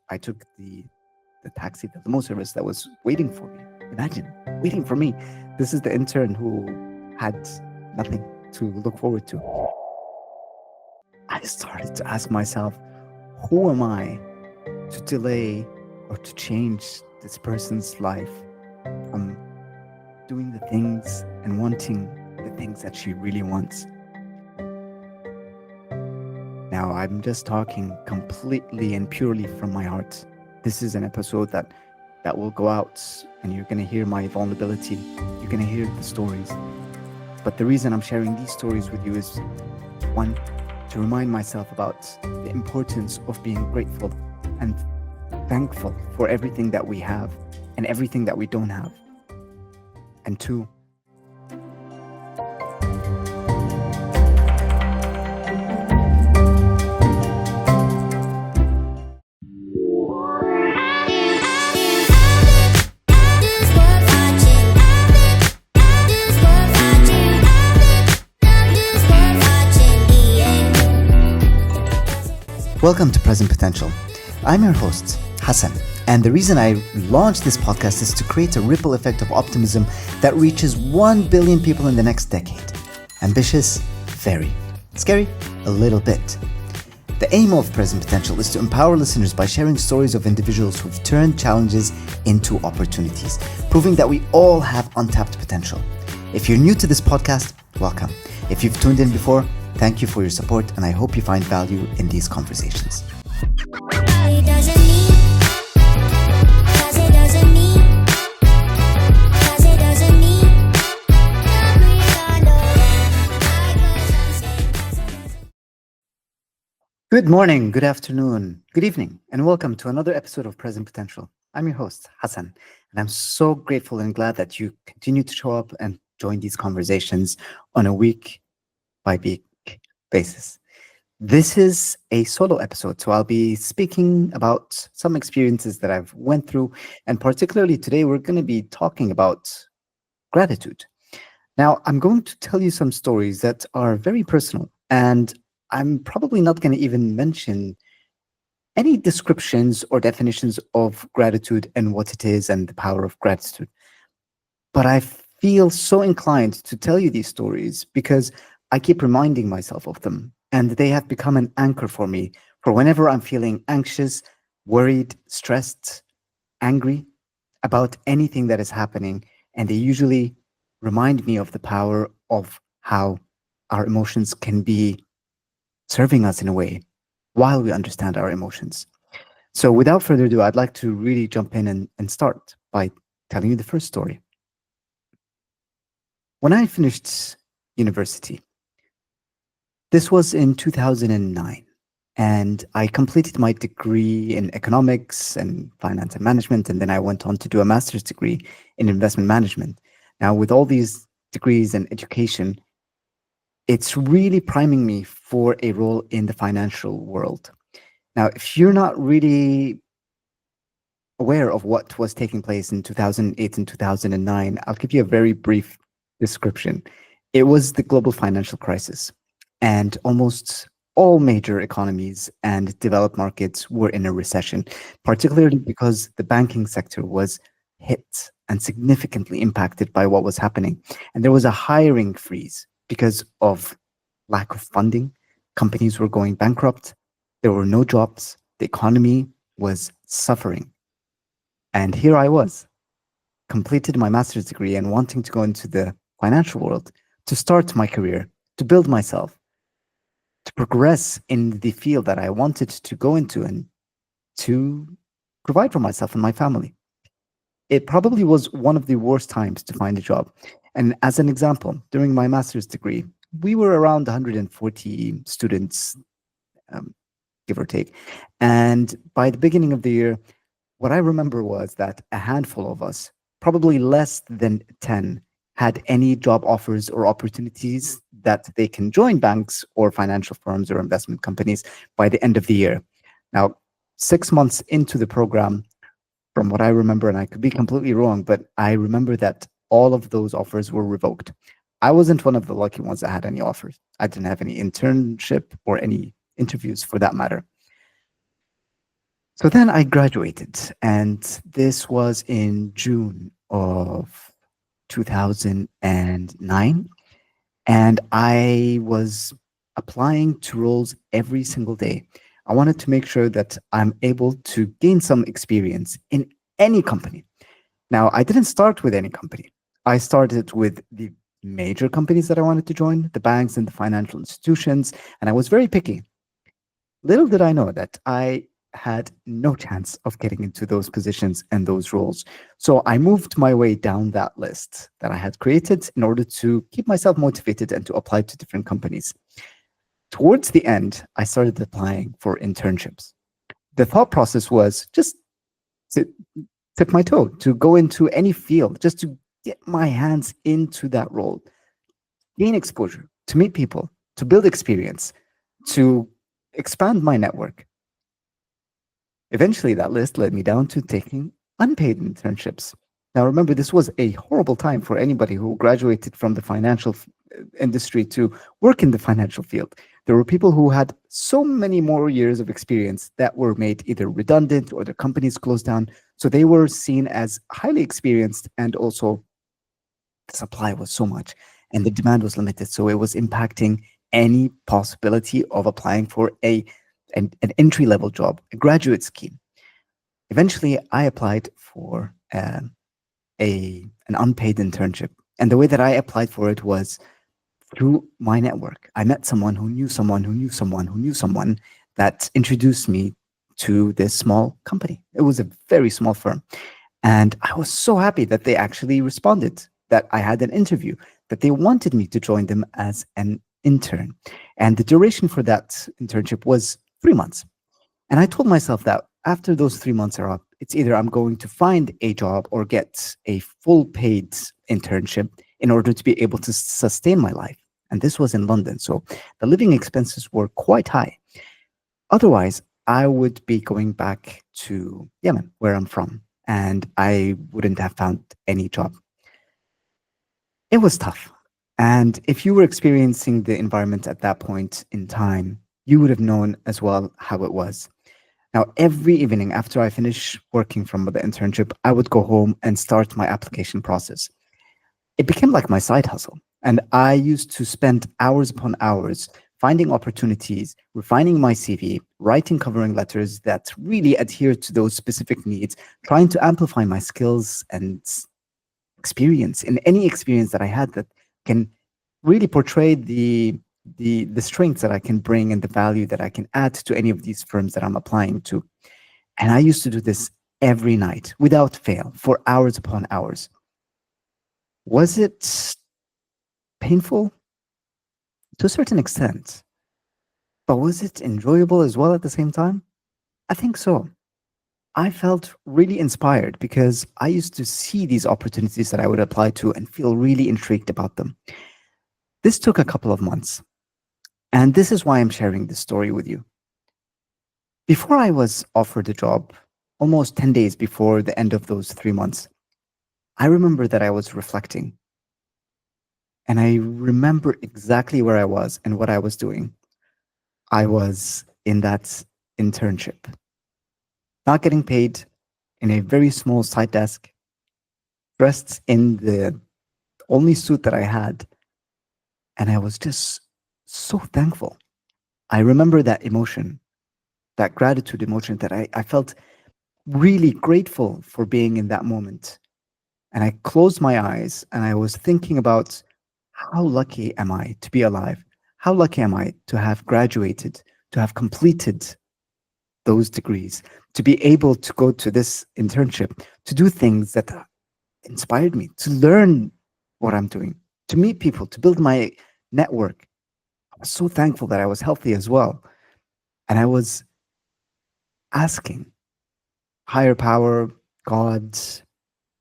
I took the taxi, the limo service that was waiting for me. Imagine waiting for me. This is the intern who had nothing to look forward to. I started to ask myself, who am I to delay or to change this person's life from doing the things and wanting the things that she really wants? Now, I'm just talking completely and purely from my heart. This is an episode that will go out and you're going to hear my vulnerability. You're going to hear the stories. But the reason I'm sharing these stories with you is, one, to remind myself about the importance of being grateful and thankful for everything that we have and everything that we don't have. And two, welcome to Present Potential. I'm your host, Hassan, and the reason I launched this podcast is to create a ripple effect of optimism that reaches 1 billion people in the next decade. Ambitious? Very. Scary? A little bit. The aim of Present Potential is to empower listeners by sharing stories of individuals who've turned challenges into opportunities, proving that we all have untapped potential. If you're new to this podcast, welcome. If you've tuned in before, thank you for your support, and I hope you find value in these conversations. Good morning, good afternoon, good evening, and welcome to another episode of Present Potential. I'm your host, Hassan, and I'm so grateful and glad that you continue to show up and join these conversations on a week by week basis. This is a solo episode, so I'll be speaking about some experiences that I've went through, and particularly today we're going to be talking about gratitude. Now, I'm going to tell you some stories that are very personal, and I'm probably not going to even mention any descriptions or definitions of gratitude and what it is and the power of gratitude. But I feel so inclined to tell you these stories because I keep reminding myself of them, and they have become an anchor for me for whenever I'm feeling anxious, worried, stressed, angry about anything that is happening. And they usually remind me of the power of how our emotions can be serving us in a way while we understand our emotions. So without further ado, I'd like to really jump in and start by telling you the first story. When I finished university, this was in 2009, and I completed my degree in economics and finance and management, and then I went on to do a master's degree in investment management. Now, with all these degrees and education, it's really priming me for a role in the financial world. Now, if you're not really aware of what was taking place in 2008 and 2009, I'll give you a very brief description. It was the global financial crisis, and almost all major economies and developed markets were in a recession, particularly because the banking sector was hit and significantly impacted by what was happening. And there was a hiring freeze because of lack of funding. Companies were going bankrupt. There were no jobs. The economy was suffering. And here I was, completed my master's degree and wanting to go into the financial world to start my career, to build myself, to progress in the field that I wanted to go into and to provide for myself and my family. It probably was one of the worst times to find a job. And as an example, during my master's degree, we were around 140 students, give or take. And by the beginning of the year, what I remember was that a handful of us, probably less than 10, had any job offers or opportunities that they can join banks or financial firms or investment companies by the end of the year. Now, 6 months into the program, from what I remember, and I could be completely wrong, but I remember that all of those offers were revoked. I wasn't one of the lucky ones that had any offers. I didn't have any internship or any interviews for that matter. So then I graduated, and this was in June of 2009. And I was applying to roles every single day. I wanted to make sure that I'm able to gain some experience in any company. Now, I didn't start with any company. I started with the major companies that I wanted to join, the banks and the financial institutions, and I was very picky. Little did I know that I had no chance of getting into those positions and those roles. So I moved my way down that list that I had created in order to keep myself motivated and to apply to different companies. Towards the end, I started applying for internships. The thought process was just to tip my toe, to go into any field, just to get my hands into that role, gain exposure, to meet people, to build experience, to expand my network. Eventually, that list led me down to taking unpaid internships. Now, remember, this was a horrible time for anybody who graduated from the financial industry to work in the financial field. There were people who had so many more years of experience that were made either redundant or their companies closed down. So they were seen as highly experienced, and also the supply was so much and the demand was limited. So it was impacting any possibility of applying for an entry level job, a graduate scheme. Eventually, I applied for an unpaid internship. And the way that I applied for it was through my network. I met someone who knew someone who knew someone who knew someone that introduced me to this small company. It was a very small firm. And I was so happy that they actually responded, that I had an interview, that they wanted me to join them as an intern. And the duration for that internship was 3 months. And I told myself that after those 3 months are up, it's either I'm going to find a job or get a full paid internship in order to be able to sustain my life. And this was in London. So the living expenses were quite high. Otherwise, I would be going back to Yemen, where I'm from, and I wouldn't have found any job. It was tough. And if you were experiencing the environment at that point in time, you would have known as well how it was. Now, every evening after I finish working from the internship, I would go home and start my application process. It became like my side hustle. And I used to spend hours upon hours finding opportunities, refining my CV, writing covering letters that really adhere to those specific needs, trying to amplify my skills and experience in any experience that I had that can really portray the strengths that I can bring and the value that I can add to any of these firms that I'm applying to. And I used to do this every night without fail for hours upon hours. Was it painful? To a certain extent. But was it enjoyable as well at the same time? I think so. I felt really inspired because I used to see these opportunities that I would apply to and feel really intrigued about them. This took a couple of months. And this is why I'm sharing this story with you. Before I was offered a job, almost 10 days before the end of those 3 months, I remember that I was reflecting. And I remember exactly where I was and what I was doing. I was in that internship, not getting paid, in a very small side desk, dressed in the only suit that I had. And I was just so thankful. I remember that emotion, that gratitude emotion, that I felt really grateful for being in that moment. And I closed my eyes and I was thinking about how lucky am I to be alive? How lucky am I to have graduated, to have completed those degrees, to be able to go to this internship, to do things that inspired me, to learn what I'm doing, to meet people, to build my network. I was so thankful that I was healthy as well. And I was asking higher power, God,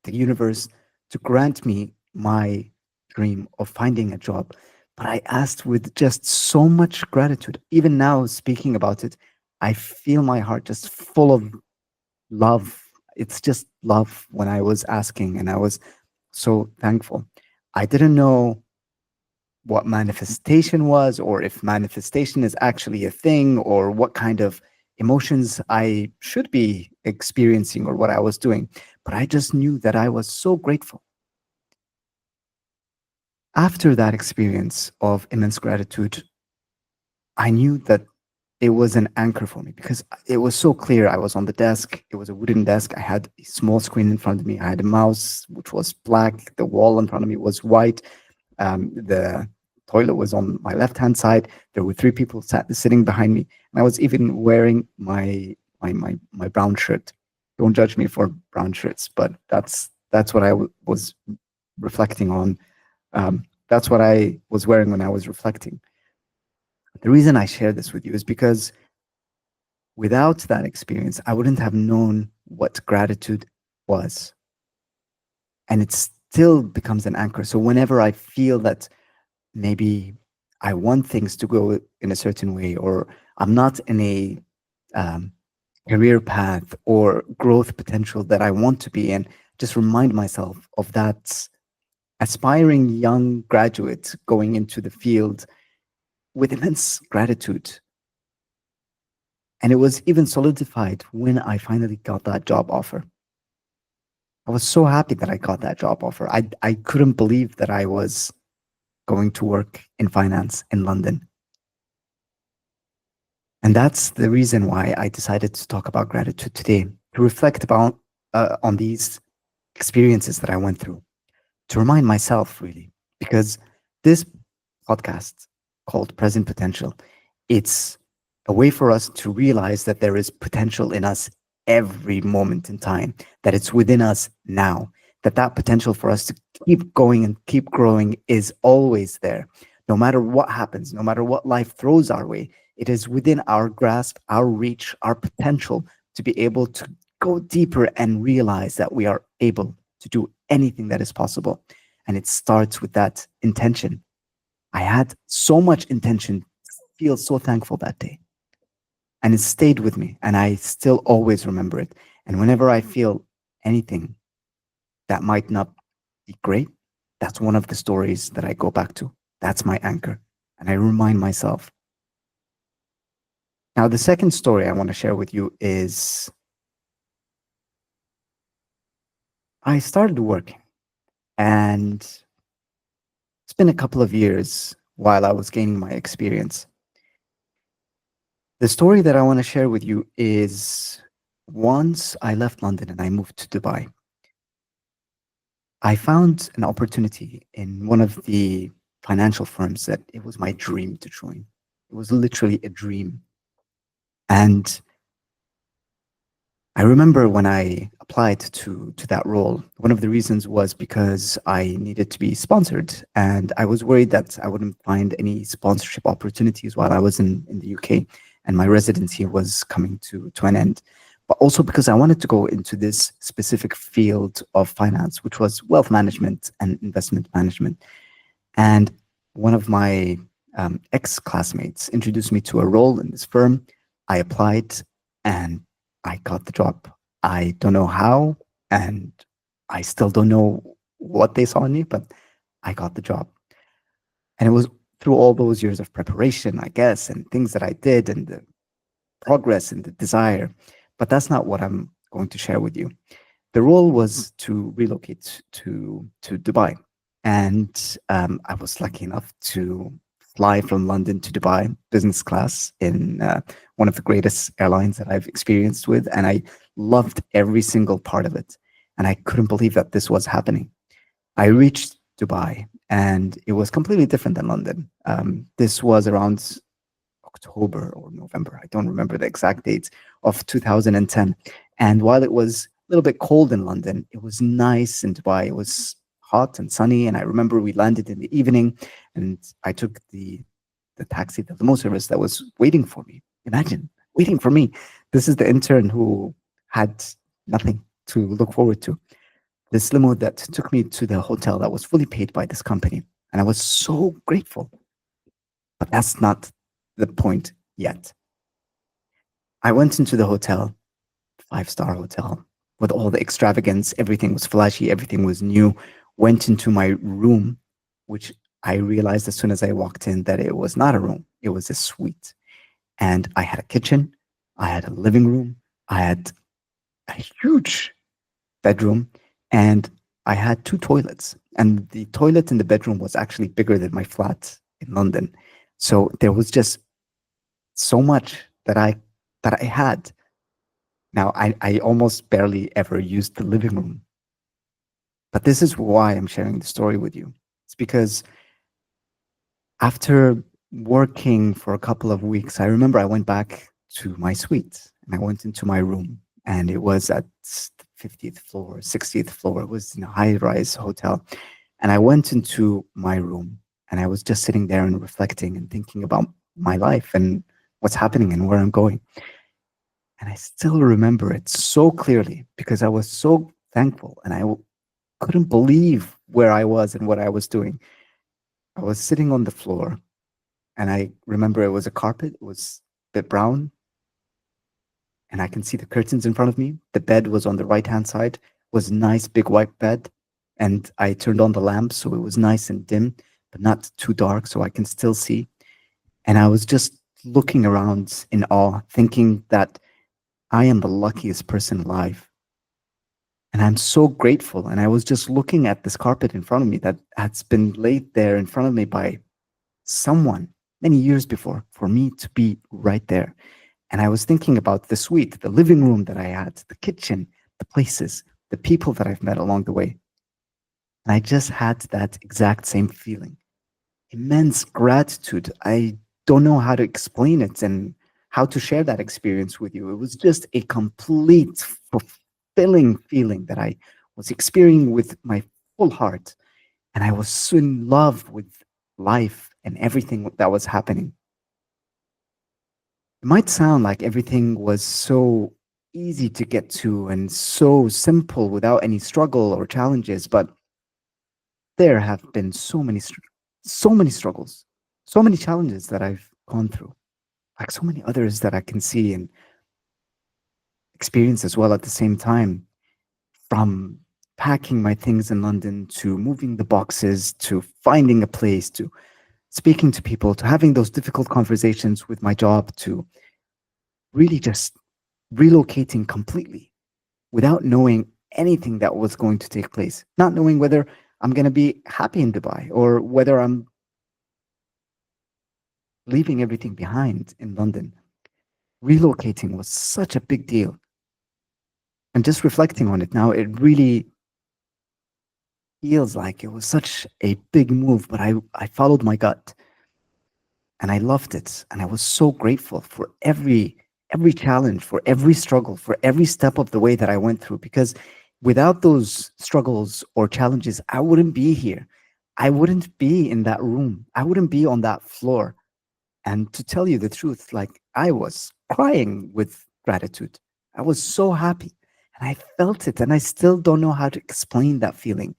the universe, to grant me my dream of finding a job. But I asked with just so much gratitude. Even now, speaking about it, I feel my heart just full of love. It's just love when I was asking, and I was so thankful. I didn't know what manifestation was, or if manifestation is actually a thing, or what kind of emotions I should be experiencing or what I was doing. But I just knew that I was so grateful. After that experience of immense gratitude, I knew that it was an anchor for me because it was so clear. I was on the desk. It was a wooden desk. I had a small screen in front of me. I had a mouse, which was black. The wall in front of me was white. The toilet was on my left hand side. There were three people sitting behind me, and I was even wearing my brown shirt. Don't judge me for brown shirts, but that's what was reflecting on. That's what I was wearing when I was reflecting. The reason I share this with you is because without that experience, I wouldn't have known what gratitude was. And it still becomes an anchor. So whenever I feel that maybe I want things to go in a certain way, or I'm not in a um, career path or growth potential that I want to be in, just remind myself of that aspiring young graduate going into the field with immense gratitude. And it was even solidified when I finally got that job offer. I was so happy that I got that job offer. I couldn't believe that I was going to work in finance in London. And that's the reason why I decided to talk about gratitude today, to reflect about on these experiences that I went through, to remind myself really, because this podcast called Present Potential, it's a way for us to realize that there is potential in us every moment in time, that it's within us now, that potential for us to keep going and keep growing is always there. No matter what happens, no matter what life throws our way, it is within our grasp, our reach, our potential to be able to go deeper and realize that we are able to do anything that is possible. And it starts with that intention. I had so much intention, feel so thankful that day. And it stayed with me, and I still always remember it. And whenever I feel anything that might not be great, that's one of the stories that I go back to. That's my anchor. And I remind myself. Now, the second story I want to share with you is I started working, and it's been a couple of years while I was gaining my experience. The story that I want to share with you is once I left London and I moved to Dubai, I found an opportunity in one of the financial firms that it was my dream to join. It was literally a dream. And I remember when I applied to that role, one of the reasons was because I needed to be sponsored. And I was worried that I wouldn't find any sponsorship opportunities while I was in the UK and my residency was coming to an end. But also because I wanted to go into this specific field of finance, which was wealth management and investment management. And one of my ex-classmates introduced me to a role in this firm. I applied and I got the job. I don't know how, and I still don't know what they saw in me, but I got the job. And it was through all those years of preparation, I guess, and things that I did and the progress and the desire. But that's not what I'm going to share with you. The role was to relocate to Dubai. And I was lucky enough to fly from London to Dubai, business class, in one of the greatest airlines that I've experienced with. And I loved every single part of it. And I couldn't believe that this was happening. I reached Dubai and it was completely different than London. This was around October or November, I don't remember the exact dates, of 2010. And while it was a little bit cold in London, it was nice in Dubai. It was hot and sunny. And I remember we landed in the evening and I took the taxi, the limo service that was waiting for me. Imagine waiting for me. This is the intern who had nothing to look forward to. This limo that took me to the hotel that was fully paid by this company. And I was so grateful. But that's not the point yet. I went into the hotel, five-star hotel, with all the extravagance. Everything was flashy, everything was new. Went into my room, which I realized as soon as I walked in that it was not a room, it was a suite. And I had a kitchen, I had a living room. I had a huge bedroom, and I had two toilets. And the toilet in the bedroom was actually bigger than my flat in London. So there was just so much that I had. Now I almost barely ever used the living room. But this is why I'm sharing the story with you. It's because after working for a couple of weeks, I remember I went back to my suite and I went into my room, and it was at the 50th floor, 60th floor. It was in a high rise hotel. And I went into my room and I was just sitting there and reflecting and thinking about my life and what's happening and where I'm going. And I still remember it so clearly because I was so thankful and couldn't believe where I was and what I was doing. I was sitting on the floor and I remember it was a carpet, it was a bit brown, and I can see the curtains in front of me. The bed was on the right hand side, was a nice big white bed. And I turned on the lamp so it was nice and dim, but not too dark so I can still see. And I was just looking around in awe, thinking that I am the luckiest person alive. And I'm so grateful. And I was just looking at this carpet in front of me that has been laid there in front of me by someone many years before for me to be right there. And I was thinking about the suite, the living room that I had, the kitchen, the places, the people that I've met along the way. And I just had that exact same feeling, immense gratitude. I don't know how to explain it and how to share that experience with you. It was just a complete, fulfilling feeling that I was experiencing with my full heart. And I was so in love with life and everything that was happening. It might sound like everything was so easy to get to and so simple without any struggle or challenges, but there have been so many struggles, so many challenges that I've gone through, like so many others that I can see and experience as well at the same time, from packing my things in London to moving the boxes to finding a place to speaking to people to having those difficult conversations with my job to really just relocating completely without knowing anything that was going to take place, not knowing whether I'm going to be happy in Dubai or whether I'm leaving everything behind in London. Relocating was such a big deal. And just reflecting on it now, it really feels like it was such a big move, but I followed my gut and I loved it. And I was so grateful for every challenge, for every struggle, for every step of the way that I went through. Because without those struggles or challenges, I wouldn't be here. I wouldn't be in that room. I wouldn't be on that floor. And to tell you the truth, like I was crying with gratitude. I was so happy and I felt it. And I still don't know how to explain that feeling.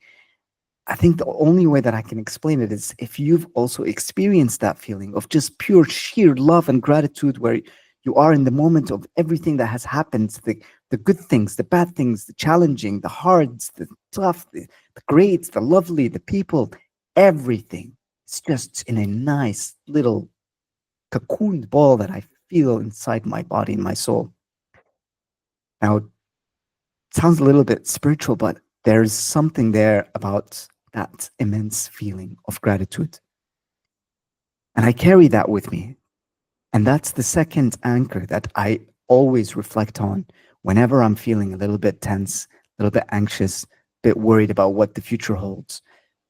I think the only way that I can explain it is if you've also experienced that feeling of just pure sheer love and gratitude, where you are in the moment of everything that has happened, the good things, the bad things, the challenging, the hards, the tough, the greats, the lovely, the people, everything. It's just in a nice little cocooned ball that I feel inside my body and my soul. Now, it sounds a little bit spiritual, but there's something there about that immense feeling of gratitude. And I carry that with me. And that's the second anchor that I always reflect on whenever I'm feeling a little bit tense, a little bit anxious, a bit worried about what the future holds.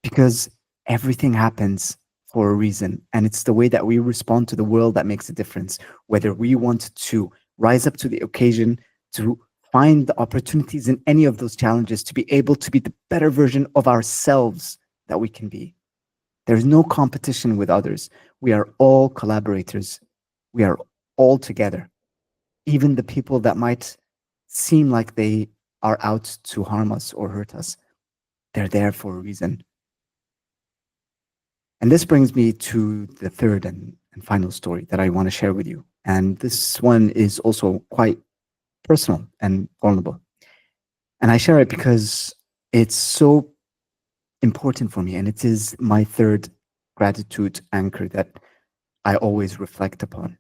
Because everything happens for a reason. And it's the way that we respond to the world that makes a difference. Whether we want to rise up to the occasion, to find the opportunities in any of those challenges, to be able to be the better version of ourselves that we can be. There's no competition with others. We are all collaborators. We are all together. Even the people that might seem like they are out to harm us or hurt us, they're there for a reason. And this brings me to the third and final story that I want to share with you. And this one is also quite personal and vulnerable. And I share it because it's so important for me. And it is my third gratitude anchor that I always reflect upon.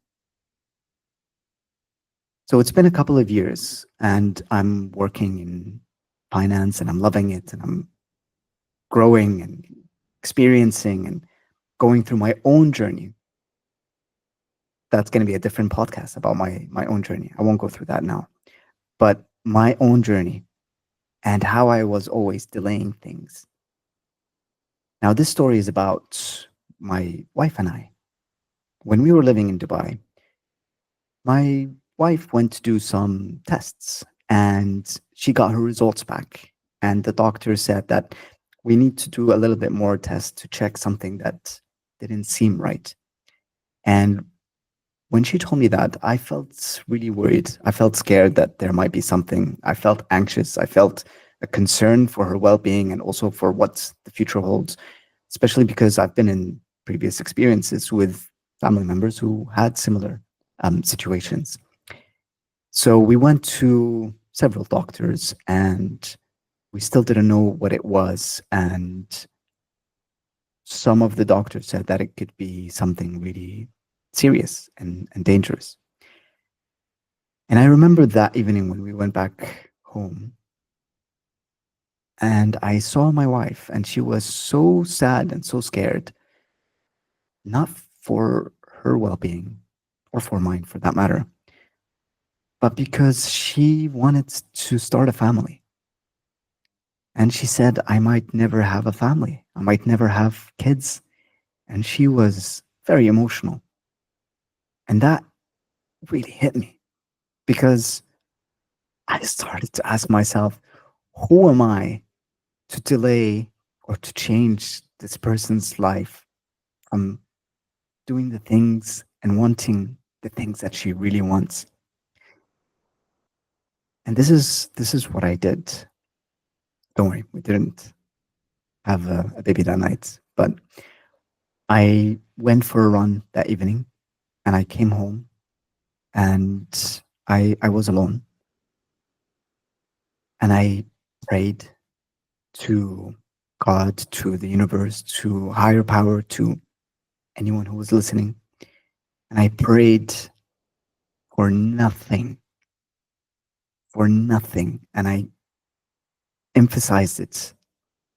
So it's been a couple of years and I'm working in finance and I'm loving it and I'm growing and experiencing and going through my own journey. That's going to be a different podcast about my own journey. I won't go through that now. But my own journey and how I was always delaying things. Now this story is about my wife and I. When we were living in Dubai, my wife went to do some tests and she got her results back. And the doctor said that we need to do a little bit more tests to check something that didn't seem right. And when she told me that, I felt really worried. I felt scared that there might be something. I felt anxious. I felt a concern for her well being and also for what the future holds, especially because I've been in previous experiences with family members who had similar situations. So we went to several doctors and we still didn't know what it was. And some of the doctors said that it could be something really serious and dangerous. And I remember that evening when we went back home and I saw my wife and she was so sad and so scared, not for her well being or for mine for that matter, but because she wanted to start a family. And she said, I might never have a family. I might never have kids. And she was very emotional. And that really hit me because I started to ask myself, who am I to delay or to change this person's life from doing the things and wanting the things that she really wants? And this is what I did. Don't worry, we didn't have a baby that night, but I went for a run that evening and I came home and I was alone and I prayed to God, to the universe, to higher power, to anyone who was listening. And I prayed for nothing, for nothing. And I emphasized it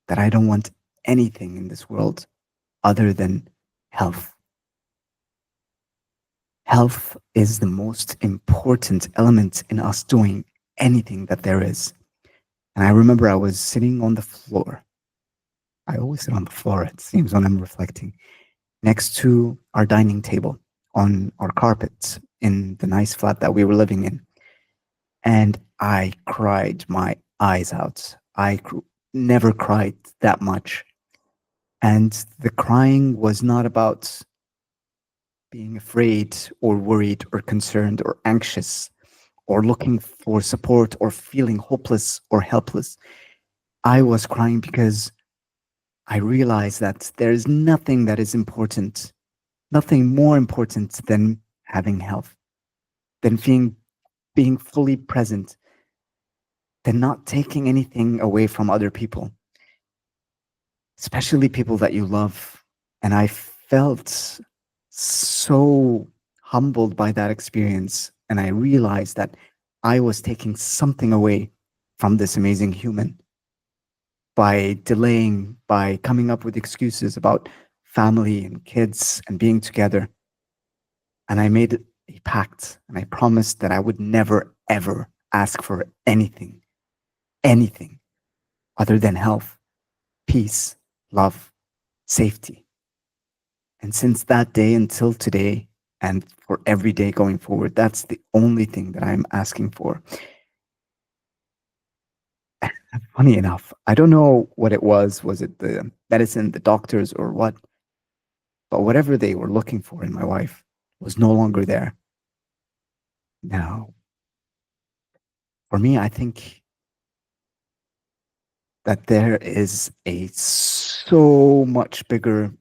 that I don't want anything in this world other than health. Health is the most important element in us doing anything that there is. And I remember I was sitting on the floor. I always sit on the floor, it seems, when I'm reflecting, next to our dining table on our carpet in the nice flat that we were living in. And I cried my eyes out. Never cried that much. And the crying was not about being afraid or worried or concerned or anxious or looking for support or feeling hopeless or helpless. I was crying because I realized that there is nothing that is important, nothing more important than having health, than being fully present, than not taking anything away from other people, especially people that you love. And I felt so humbled by that experience. And I realized that I was taking something away from this amazing human by delaying, by coming up with excuses about family and kids and being together. And I made a pact and I promised that I would never, ever ask for anything, anything other than health, peace, love, safety. And since that day until today, and for every day going forward, that's the only thing that I'm asking for. Funny enough, I don't know what it was. Was it the medicine, the doctors, or what? But whatever they were looking for in my wife was no longer there. Now, for me, I think that there is a so much bigger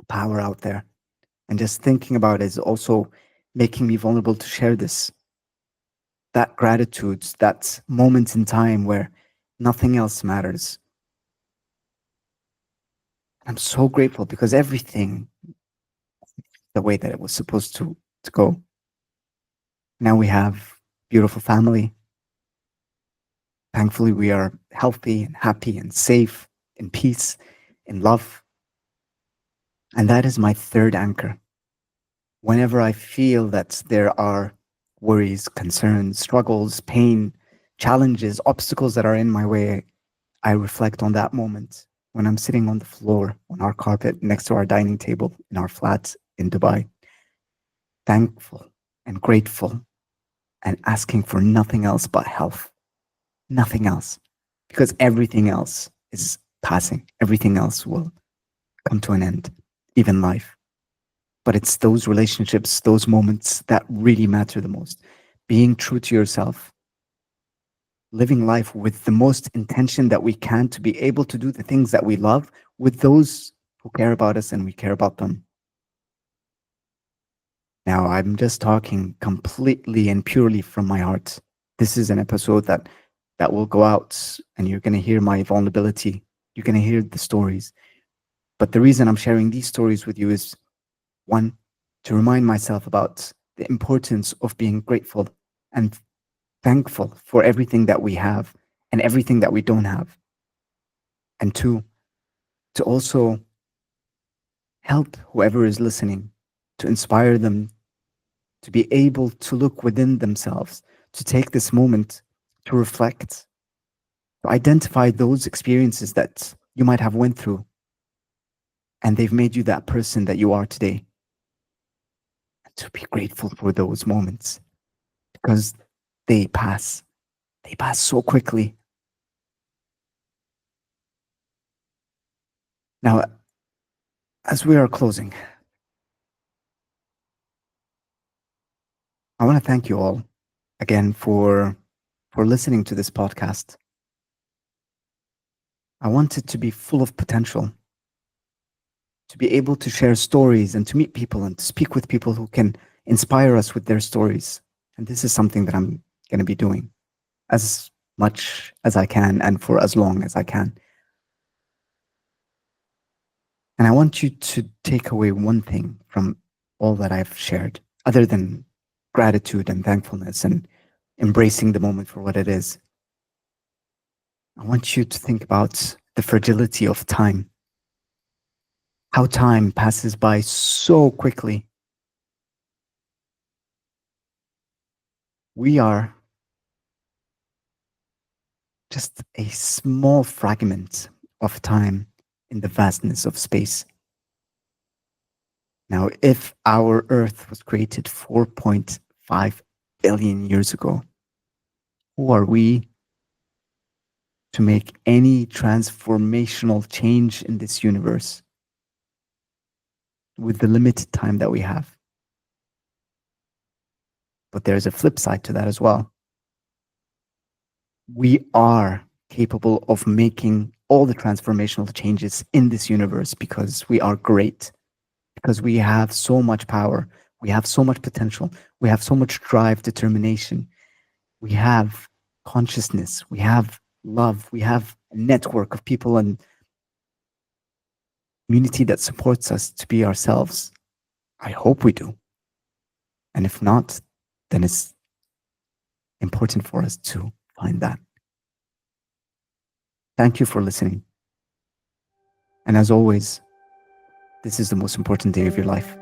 power out there. And just thinking about it is also making me vulnerable to share this. That gratitude, that moment in time where nothing else matters. I'm so grateful because everything, the way that it was supposed to go. Now we have beautiful family. Thankfully, we are healthy and happy and safe, in peace, in love. And that is my third anchor. Whenever I feel that there are worries, concerns, struggles, pain, challenges, obstacles that are in my way, I reflect on that moment when I'm sitting on the floor on our carpet next to our dining table in our flat in Dubai, thankful and grateful and asking for nothing else but health, nothing else, because everything else is passing. Everything else will come to an end, even life. But it's those relationships, those moments that really matter the most. Being true to yourself, living life with the most intention that we can to be able to do the things that we love with those who care about us and we care about them. Now, I'm just talking completely and purely from my heart. This is an episode that will go out and you're going to hear my vulnerability. You're going to hear the stories. But the reason I'm sharing these stories with you is one, to remind myself about the importance of being grateful and thankful for everything that we have and everything that we don't have. And two, to also help whoever is listening, to inspire them to be able to look within themselves, to take this moment to reflect, to identify those experiences that you might have went through and they've made you that person that you are today. And to be grateful for those moments because they pass. They pass so quickly. Now, as we are closing, I want to thank you all again for listening to this podcast. I want it to be full of potential, to be able to share stories and to meet people and to speak with people who can inspire us with their stories. And this is something that I'm going to be doing as much as I can and for as long as I can. And I want you to take away one thing from all that I've shared, other than gratitude and thankfulness and embracing the moment for what it is. I want you to think about the fragility of time, how time passes by so quickly. We are just a small fragment of time in the vastness of space. Now, if our Earth was created 4.5 billion years ago, who are we to make any transformational change in this universe with the limited time that we have? But there's a flip side to that as well. We are capable of making all the transformational changes in this universe because we are great, because we have so much power, we have so much potential, we have so much drive, determination, we have consciousness, we have love, we have a network of people and community that supports us to be ourselves. I hope we do. And if not, then it's important for us to find that. Thank you for listening. And as always, this is the most important day of your life.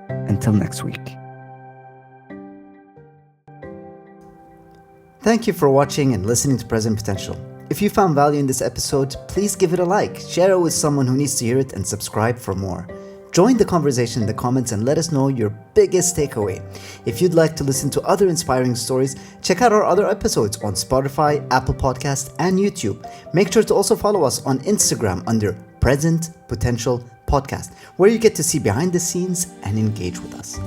Until next week. Thank you for watching and listening to Present Potential. If you found value in this episode, please give it a like, share it with someone who needs to hear it, and subscribe for more. Join the conversation in the comments and let us know your biggest takeaway. If you'd like to listen to other inspiring stories, check out our other episodes on Spotify, Apple Podcasts, and YouTube. Make sure to also follow us on Instagram under Present Potential Podcast, where you get to see behind the scenes and engage with us.